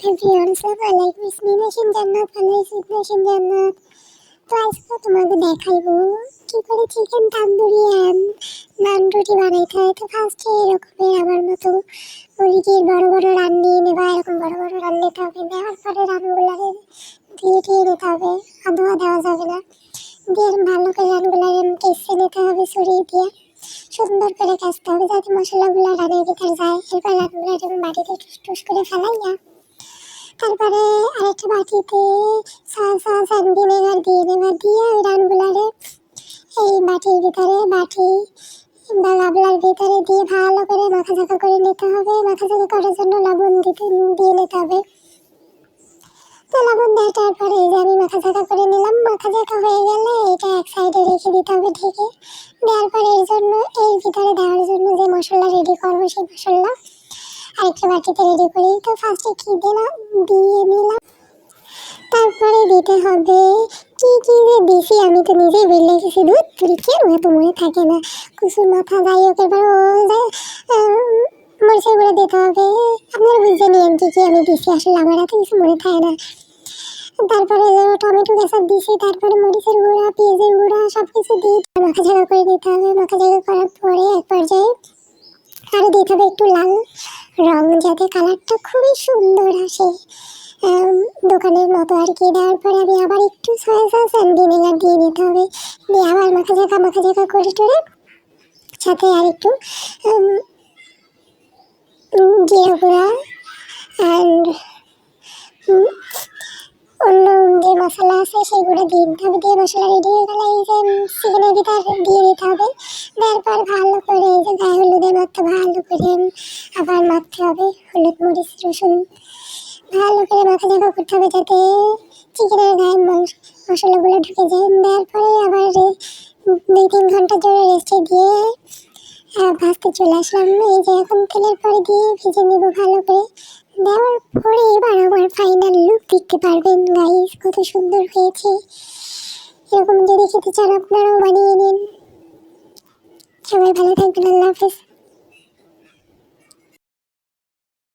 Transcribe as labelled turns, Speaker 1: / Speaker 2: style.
Speaker 1: Everyone আসসালামু আলাইকুম ইসমিনেশন জান্নাত ইসমিনেশন জান্নাত। তো আজকে তোমাকে দেখাইবো কি করে চিকেন তান্দুরি নান রুটি বানাইতে হয়। তো ফার্স্টে এরকমের আমার মতো মুরগির বড় বড় রান নিয়ে নেবা, এরকম বড় বড় রান নিতে হবে। নেওয়ার পরে রানগুলাকে দিয়ে নিতে হবে, আধোয়া দেওয়া যাবে না। দিয়ে ভালো করে রানগুলাকে কেসে নিতে হবে ছুরি দিয়ে, সুন্দর করে কাচতে হবে যাতে মশলাগুলো রানের ভিতরে যায়। এরপর রানগুলো যখন বাটিতে টুস করে ফেলাইয়া তারপরে আরেকটা বাটিতে সস আর ভিনেগার দিয়ে নেবা, দিয়ে ওই রানগুলারে এই বাটির ভিতরে বা গাবলার ভিতরে দিয়ে ভালো করে মাখাঝাকা করে নিতে হবে। মাখাঝাকা করার জন্য লবণ দিয়ে নিতে হবে। তো লবণ দেওয়ার পরে এই যে আমি মাখাঝাকা করে নিলাম। মাখাঝাকা হয়ে গেলে এটা এক সাইডে রেখে দিতে হবে ঢেকে। দেওয়ার পরে এর জন্য এর ভিতরে দেওয়ার জন্য যে মশলা রেডি করবো সেই মশলা আরেকটা বাটিতে রেডি করি। তো ফার্স্টে কি দিলাম, দিয়ে নিলাম। তারপরে দিতে হবে কি কি যে দিছি আমি তো নিজেই বেরিয়ে গেছি। দুধ তুলি কেন এত মনে থাকে না, কুসুর মাথা যাই হোক। এবার মরিচের গুঁড়ো দিতে হবে। আপনারা বুঝে নিন কি কি আমি দিছি, আসলে আমার এত কিছু মনে থাকে না। তারপরে টমেটো কেচাপ দিছি, তারপরে মরিচের গুঁড়া, পেঁয়াজের গুঁড়া সব কিছু দিয়ে মাখাঝাকা করে দিতে হবে। মাখাঝাকা করার পরে এক পর্যায়ে আরও দিতে হবে একটু লাল রং, যাতে কালারটা খুবই সুন্দর আসে, দোকানের মতো আর কি। দেওয়ার পরে আমি আবার একটু সয়া সস আর ভিনেগার দিয়ে নিতে হবে। দিয়ে আবার মাখাঝাকা করে টোরে সাথে আর একটু জিরা গুঁড়া আর অন্য যে মশলা আছে সেগুলো দিয়ে দিতে হবে। দিয়ে মশলা রেডি হয়ে গেলে এই যে চিকেনের ভিতরে দিয়ে দিতে হবে। দেওয়ার পর ভালো করে এই যে গায়ে হলুদের মতো ভালো করে আবার মাখতে হবে, হলুদ মরিচ রসুন ভালো করে মাখাঝাকা করতে হবে যাতে চিকেনের গায়ে মশলাগুলো ঢুকে যায়। দেওয়ার পরে আবার 2-3 ঘন্টা ধরে রেস্টে দিয়ে ভাজতে চলে আসলাম। এই যে এখন তেলের পরে দিয়ে ভেজে নেব ভালো করে। দেওয়ার পরে এবার আমার ফাইনাল লুক দেখতে পারবেন গাইস, কত সুন্দর হয়েছে। এরকম যদি খেতে চান আপনারাও বানিয়ে নিন। সবাই ভালো থাকবেন, আল্লাহ হাফেজ।